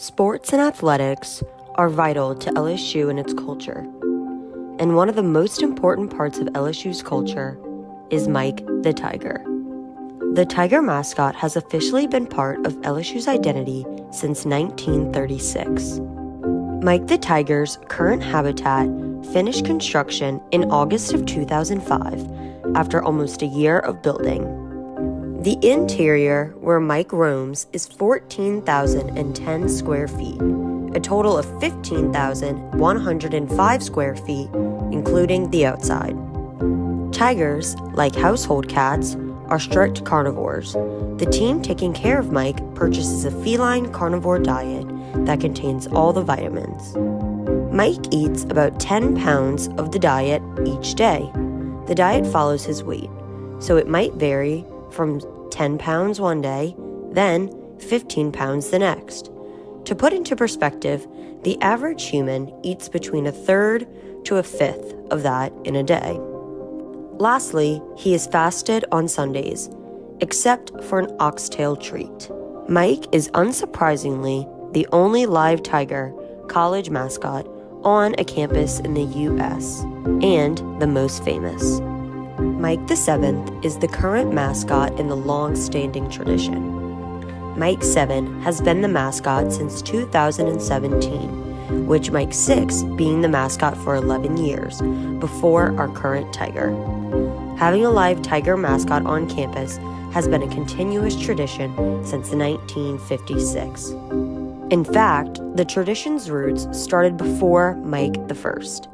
Sports and athletics are vital to LSU and its culture. And one of the most important parts of LSU's culture is Mike the Tiger. The Tiger mascot has officially been part of LSU's identity since 1936. Mike the Tiger's current habitat finished construction in August of 2005 after almost a year of building. The interior where Mike roams is 14,010 square feet, a total of 15,105 square feet, including the outside. Tigers, like household cats, are strict carnivores. The team taking care of Mike purchases a feline carnivore diet that contains all the vitamins. Mike eats about 10 pounds of the diet each day. The diet follows his weight, so it might vary from 10 pounds one day, then 15 pounds the next. To put into perspective, the average human eats between a third to a fifth of that in a day. Lastly, he is fasted on Sundays, except for an oxtail treat. Mike is unsurprisingly the only live tiger college mascot on a campus in the U.S. and the most famous. Mike the 7th is the current mascot in the long-standing tradition. Mike 7 has been the mascot since 2017, with Mike 6 being the mascot for 11 years before our current tiger. Having a live tiger mascot on campus has been a continuous tradition since 1956. In fact, the tradition's roots started before Mike the 1st.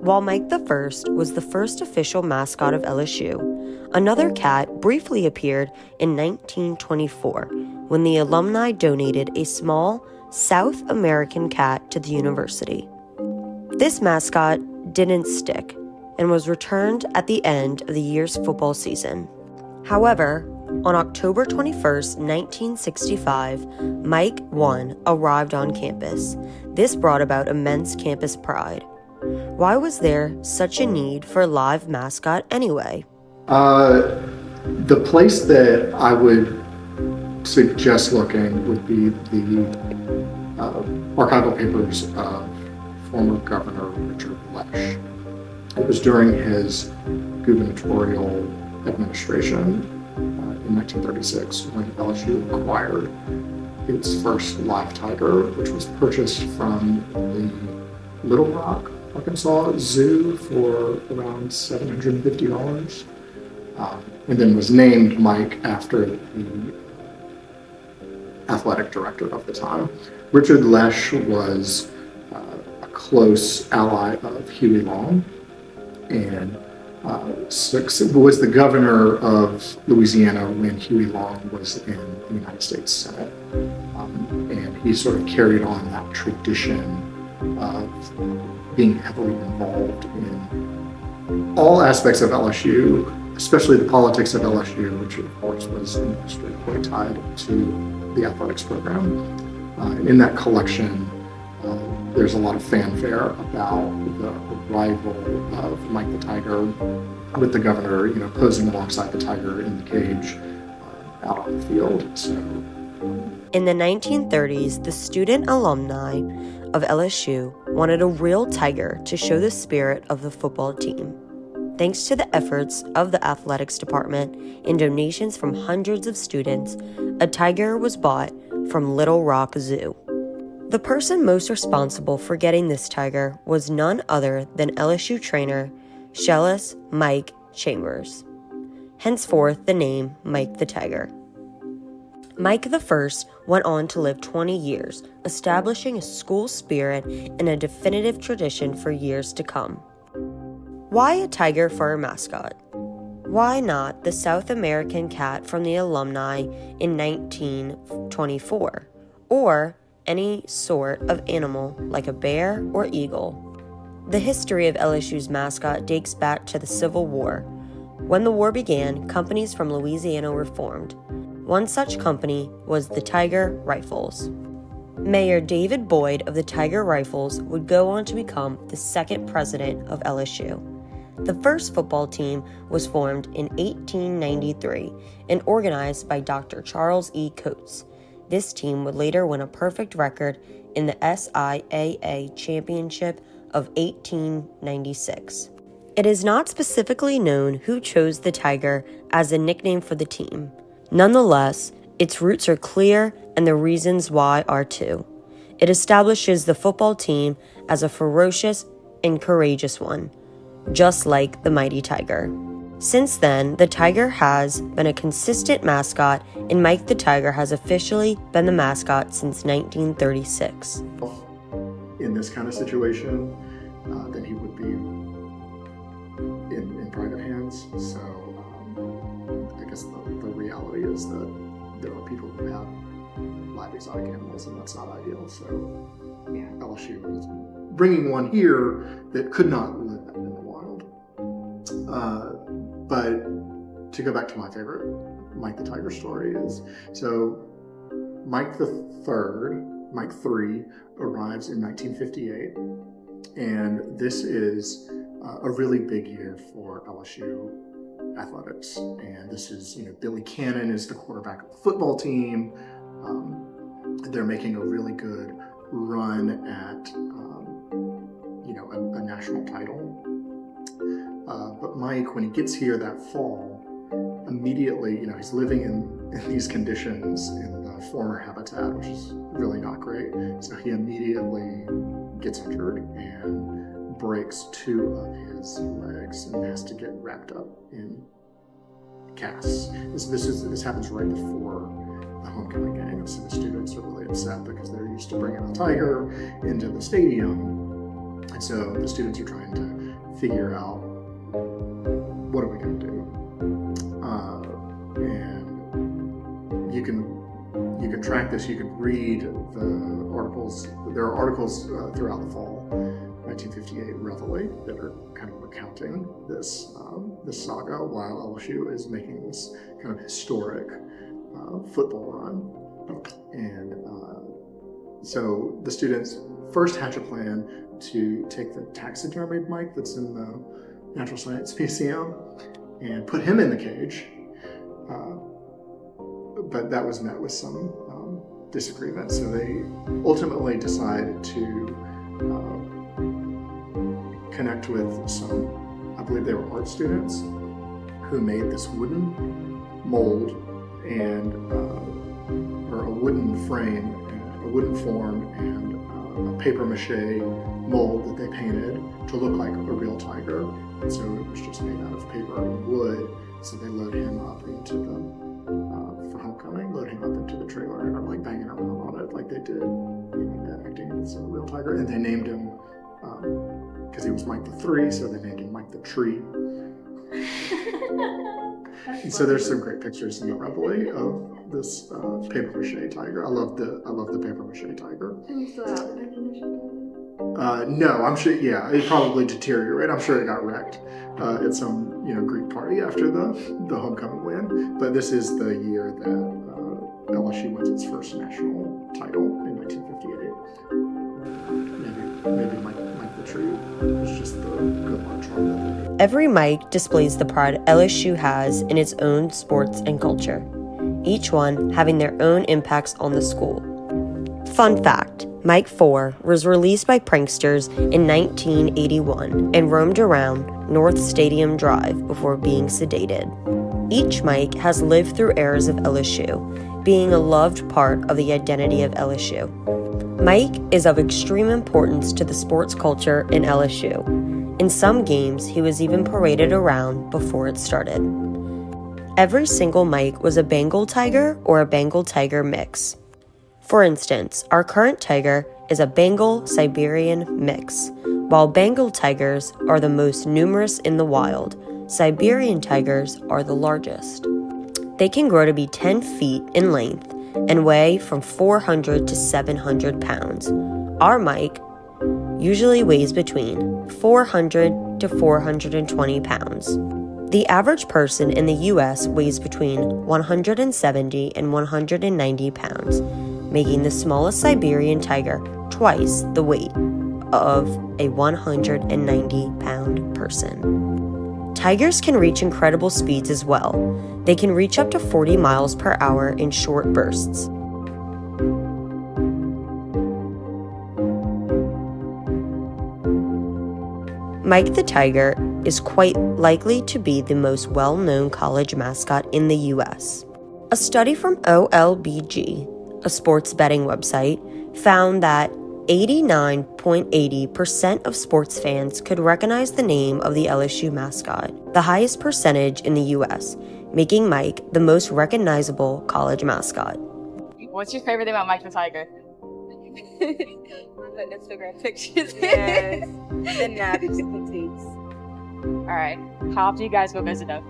While Mike the 1st was the first official mascot of LSU, another cat briefly appeared in 1924 when the alumni donated a small South American cat to the university. This mascot didn't stick and was returned at the end of the year's football season. However, on October 21st, 1965, Mike 1 arrived on campus. This brought about immense campus pride. Why was there such a need for a live mascot anyway? The place that I would suggest looking would be the archival papers of former Governor Richard Lesh. It was during his gubernatorial administration in 1936 when LSU acquired its first live tiger, which was purchased from the Little Rock, Arkansas Zoo for around $750, and then was named Mike after the athletic director of the time. Richard Lesh was a close ally of Huey Long and was the governor of Louisiana when Huey Long was in the United States Senate. And he sort of carried on that tradition of being heavily involved in all aspects of LSU, especially the politics of LSU, which of course was inextricably tied to the athletics program. And in that collection, there's a lot of fanfare about the arrival of Mike the Tiger with the governor, posing alongside the tiger in the cage out on the field. In the 1930s, the student alumni of LSU wanted a real tiger to show the spirit of the football team. Thanks to the efforts of the athletics department and donations from hundreds of students, a tiger was bought from Little Rock Zoo. The person most responsible for getting this tiger was none other than LSU trainer Shellis Mike Chambers. Henceforth, the name Mike the Tiger. Mike the 1st went on to live 20 years, establishing a school spirit and a definitive tradition for years to come. Why a tiger for a mascot? Why not the South American cat from the alumni in 1924, or any sort of animal like a bear or eagle? The history of LSU's mascot dates back to the Civil War. When the war began, companies from Louisiana were formed. One such company was the Tiger Rifles. Mayor David Boyd of the Tiger Rifles would go on to become the second president of LSU. The first football team was formed in 1893 and organized by Dr. Charles E. Coates. This team would later win a perfect record in the SIAA Championship of 1896. It is not specifically known who chose the Tiger as a nickname for the team. Nonetheless, its roots are clear and the reasons why are too. It establishes the football team as a ferocious and courageous one, just like the mighty Tiger. Since then, the Tiger has been a consistent mascot, and Mike the Tiger has officially been the mascot since 1936. In this kind of situation, then he would be in private hands. So I guess the reality is that there are people who have live exotic animals, and that's not ideal. So yeah, LSU is bringing one here that could not live in the wild. But to go back to my favorite Mike the Tiger story is, so Mike III arrives in 1958, and this is a really big year for LSU athletics. And this is, Billy Cannon is the quarterback of the football team. They're making a really good run at, a national title. But Mike, when he gets here that fall, immediately, he's living in these conditions in the former habitat, which is really not great. So he immediately gets injured and breaks 2 of his legs and has to get wrapped up in casts. This happens right before the homecoming game. So the students are really upset because they're used to bringing the Tiger into the stadium. And so the students are trying to figure out, what are we going to do? And you can track this. You can read the articles. There are articles throughout the fall, 1958 Reveille, that are kind of recounting this saga while LSU is making this kind of historic football run. And so the students first hatch a plan to take the taxidermied Mike that's in the Natural Science Museum and put him in the cage. But that was met with some disagreement. So they ultimately decided to connect with some, I believe they were art students, who made this wooden mold and or a wooden frame, a wooden form, and a paper mache mold that they painted to look like a real tiger. And so it was just made out of paper and wood. So they load him up into for homecoming, load him up into the trailer and are like banging around on it like they did, acting as a real tiger. And they named him, because he was Mike the III, so they named him Mike the Tree. And so there's some great pictures in the Reveille of this paper mache tiger. I love the paper mache tiger. And you still have the paper mache tiger? No, I'm sure. Yeah, it probably deteriorated. I'm sure it got wrecked at some Greek party after the homecoming win. But this is the year that LSU wins its first national title in 1958. Maybe Mike the Tree was just the good luck charm that they did. Every Mike displays the pride LSU has in its own sports and culture, each one having their own impacts on the school. Fun fact, Mike IV was released by pranksters in 1981 and roamed around North Stadium Drive before being sedated. Each Mike has lived through eras of LSU, being a loved part of the identity of LSU. Mike is of extreme importance to the sports culture in LSU. In some games, he was even paraded around before it started. Every single Mike was a Bengal tiger or a Bengal tiger mix. For instance, our current tiger is a Bengal-Siberian mix. While Bengal tigers are the most numerous in the wild, Siberian tigers are the largest. They can grow to be 10 feet in length and weigh from 400 to 700 pounds. Our Mike usually weighs between 400 to 420 pounds. The average person in the U.S. weighs between 170 and 190 pounds. making the smallest Siberian tiger twice the weight of a 190-pound person. Tigers can reach incredible speeds as well. They can reach up to 40 miles per hour in short bursts. Mike the Tiger is quite likely to be the most well-known college mascot in the U.S. A study from OLBG, a sports betting website, found that 89.80% of sports fans could recognize the name of the LSU mascot, the highest percentage in the U.S., making Mike the most recognizable college mascot. What's your favorite thing about Mike the Tiger? The Instagram pictures. Yes. The naps, the tweets. Alright. How often do you guys go visit him?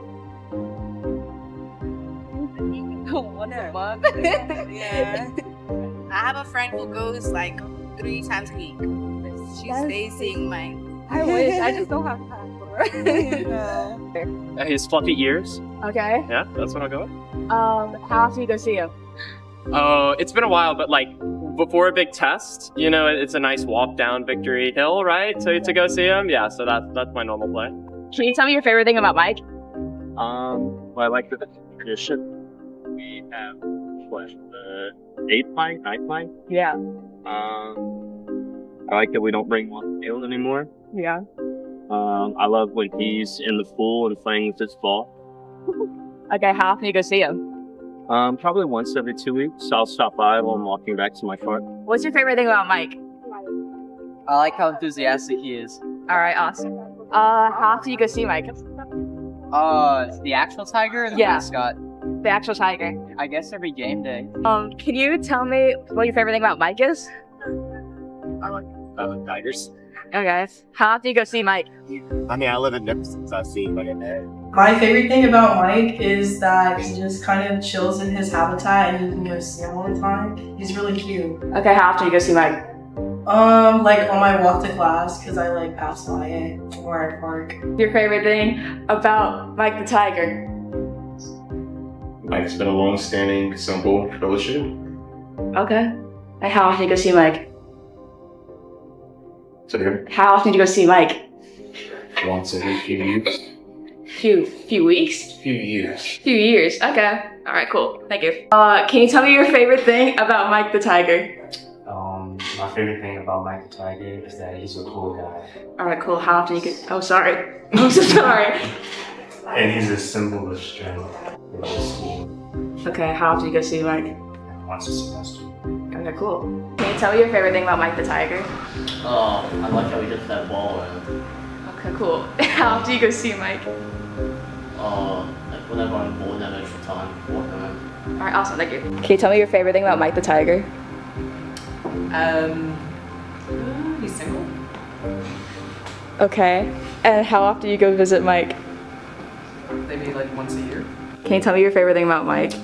Once a month. Yeah. I have a friend who goes like 3 times a week. She stays seeing Mike. I wish. I just don't have time for it. His fluffy ears. Okay. Yeah, that's what I'll go with. How often do you go see him? Oh, it's been a while, but like before a big test, you know, it's a nice walk down Victory Hill, right? To go see him. Yeah, so that's my normal play. Can you tell me your favorite thing about Mike? Well, I like the tradition. We have the 8th pint, 9th pint. Yeah. I like that we don't bring one field anymore. Yeah. I love when he's in the pool and playing with his ball. Okay, how often do you go see him? Probably once every 2 weeks. I'll stop by while I'm walking back to my car. What's your favorite thing about Mike? I like how enthusiastic he is. Alright, awesome. How often do you go see Mike? The actual tiger or the Yeah. mascot? The actual tiger. I guess every game day. Can you tell me what your favorite thing about Mike is? Tigers. Okay. How often do you go see Mike? I mean, I live in Nipson, so I see him every day. My favorite thing about Mike is that he just kind of chills in his habitat and you can go see him all the time. He's really cute. Okay, how often do you go see Mike? Like on my walk to class because I like pass by it where I park. Your favorite thing about Mike the Tiger? Mike's been a long-standing, simple fellowship. Okay. And how often do you go see Mike? So here, How often do you go see Mike? once every few years. Few weeks? Few years. Few years. Okay. Alright, cool. Thank you. Can you tell me your favorite thing about Mike the Tiger? My favorite thing about Mike the Tiger is that he's a cool guy. Alright, cool. How often you go? Oh, sorry. I'm so sorry. And he's a symbol of strength in his school. Okay, how often do you go see Mike? Once a semester. Okay, cool. Can you tell me your favorite thing about Mike the Tiger? Oh, I like how he gets that ball around. Okay, cool. How often do you go see Mike? Like whenever I'm bored and have extra time, walking around. Alright, awesome. Thank you. Can you tell me your favorite thing about Mike the Tiger? He's single. Okay. And how often do you go visit Mike? Maybe like once a year. Can you tell me your favorite thing about Mike?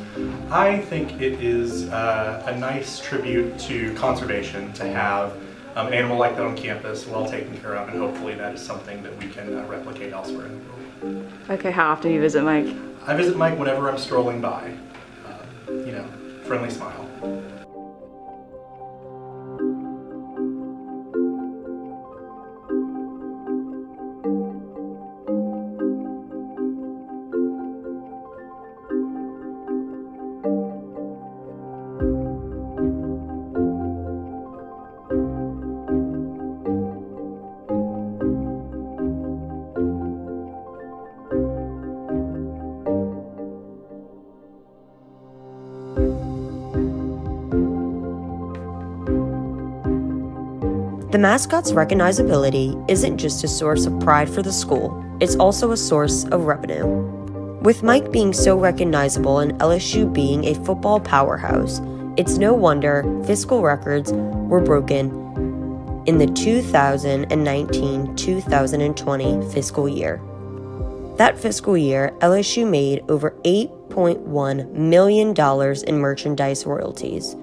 I think it is a nice tribute to conservation to have an animal like that on campus, well taken care of, and hopefully that is something that we can replicate elsewhere in the world. Okay, how often do you visit Mike? I visit Mike whenever I'm strolling by. Friendly smile. The mascot's recognizability isn't just a source of pride for the school, it's also a source of revenue. With Mike being so recognizable and LSU being a football powerhouse, it's no wonder fiscal records were broken in the 2019-2020 fiscal year. That fiscal year, LSU made over $8.1 million in merchandise royalties,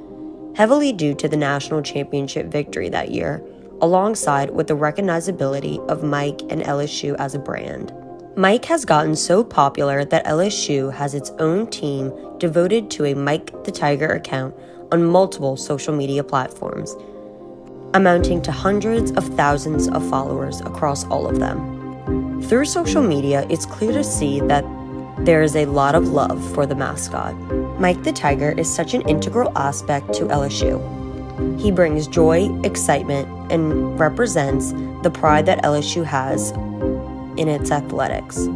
heavily due to the national championship victory that year, alongside with the recognizability of Mike and LSU as a brand. Mike has gotten so popular that LSU has its own team devoted to a Mike the Tiger account on multiple social media platforms, amounting to hundreds of thousands of followers across all of them. Through social media, it's clear to see that there is a lot of love for the mascot. Mike the Tiger is such an integral aspect to LSU. He brings joy, excitement, and represents the pride that LSU has in its athletics.